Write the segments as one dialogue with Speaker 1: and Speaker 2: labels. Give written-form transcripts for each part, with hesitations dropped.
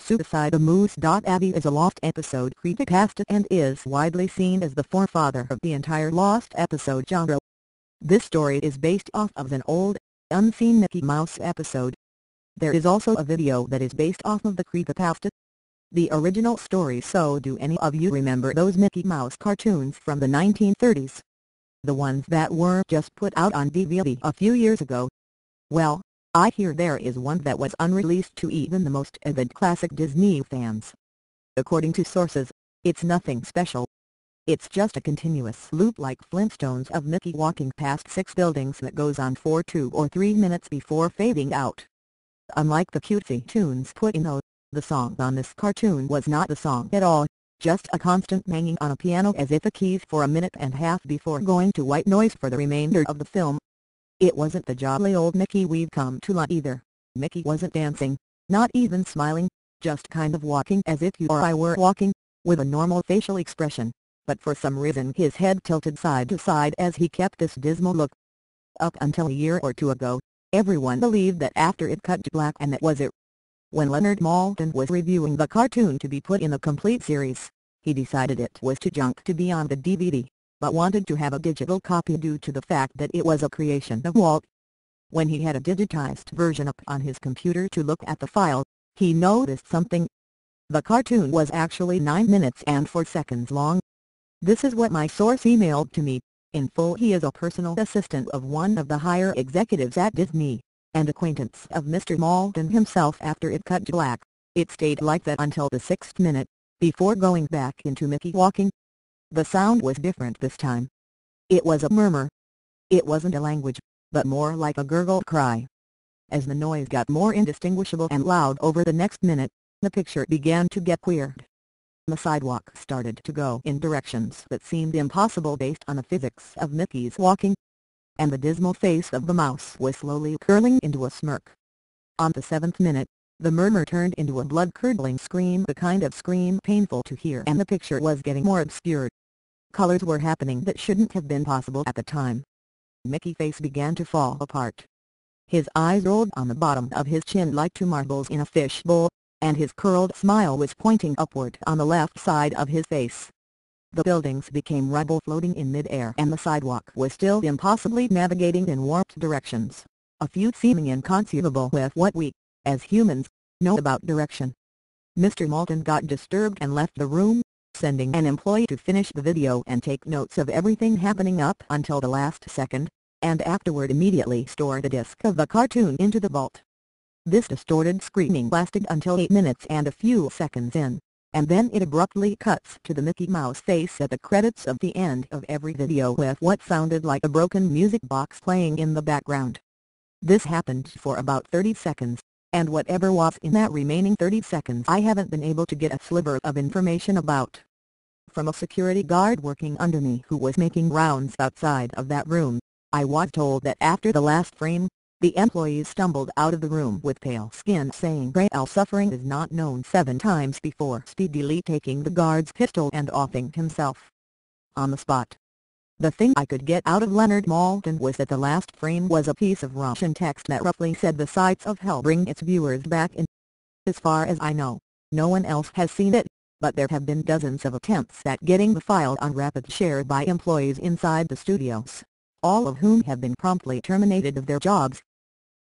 Speaker 1: Suicidemouse.avi is a Lost episode creepypasta and is widely seen as the forefather of the entire Lost episode genre. This story is based off of an old, unseen Mickey Mouse episode. There is also a video that is based off of the creepypasta. The original story. So do any of you remember those Mickey Mouse cartoons from the 1930s? The ones that were just put out on DVD a few years ago? Well, I hear there is one that was unreleased to even the most avid classic Disney fans. According to sources, it's nothing special. It's just a continuous loop like Flintstones of Mickey walking past 6 buildings that goes on for 2 or 3 minutes before fading out. Unlike the cutesy tunes put in the song on this cartoon was not the song at all, just a constant banging on a piano as if a keys for a minute and a half before going to white noise for the remainder of the film. It wasn't the jolly old Mickey we've come to love either. Mickey wasn't dancing, not even smiling, just kind of walking as if you or I were walking, with a normal facial expression, but for some reason his head tilted side to side as he kept this dismal look. Up until a year or two ago, everyone believed that after it cut to black and that was it. When Leonard Maltin was reviewing the cartoon to be put in the complete series, he decided it was too junk to be on the DVD, but wanted to have a digital copy due to the fact that it was a creation of Walt. When he had a digitized version up on his computer to look at the file, he noticed something. The cartoon was actually 9 minutes and 4 seconds long. This is what my source emailed to me. In full, he is a personal assistant of one of the higher executives at Disney, and acquaintance of Mr. Maltin himself. After it cut to black, it stayed like that until the 6th minute, before going back into Mickey walking. The sound was different this time. It was a murmur. It wasn't a language, but more like a gurgle cry. As the noise got more indistinguishable and loud over the next minute, the picture began to get weird. The sidewalk started to go in directions that seemed impossible based on the physics of Mickey's walking. And the dismal face of the mouse was slowly curling into a smirk. On the 7th minute, the murmur turned into a blood-curdling scream, the kind of scream painful to hear, and the picture was getting more obscured. Colors were happening that shouldn't have been possible at the time. Mickey's face began to fall apart. His eyes rolled on the bottom of his chin like 2 marbles in a fish bowl, and his curled smile was pointing upward on the left side of his face. The buildings became rubble floating in mid-air, and the sidewalk was still impossibly navigating in warped directions, a few seeming inconceivable with what we, as humans, know about direction. Mr. Maltin got disturbed and left the room, sending an employee to finish the video and take notes of everything happening up until the last second, and afterward immediately store the disc of the cartoon into the vault. This distorted screaming lasted until 8 minutes and a few seconds in, and then it abruptly cuts to the Mickey Mouse face at the credits of the end of every video with what sounded like a broken music box playing in the background. This happened for about 30 seconds, and whatever was in that remaining 30 seconds I haven't been able to get a sliver of information about. From a security guard working under me who was making rounds outside of that room, I was told that after the last frame, the employees stumbled out of the room with pale skin saying "Braille suffering is not known" 7 times before speedily taking the guard's pistol and offing himself. On the spot. The thing I could get out of Leonard Maltin was that the last frame was a piece of Russian text that roughly said "The sights of hell bring its viewers back in." As far as I know, no one else has seen it, but there have been dozens of attempts at getting the file on rapid share by employees inside the studios, all of whom have been promptly terminated of their jobs.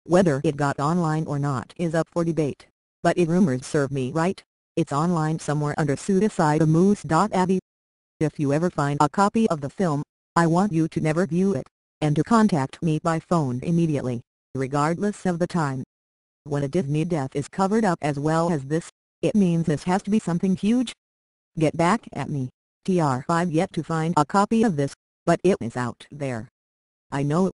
Speaker 1: Whether it got online or not is up for debate, but if rumors serve me right, it's online somewhere under Suicidemouse.avi. If you ever find a copy of the film, I want you to never view it, and to contact me by phone immediately, regardless of the time. When a Disney death is covered up as well as this, it means this has to be something huge. Get back at me. I've yet to find a copy of this, but it is out there. I know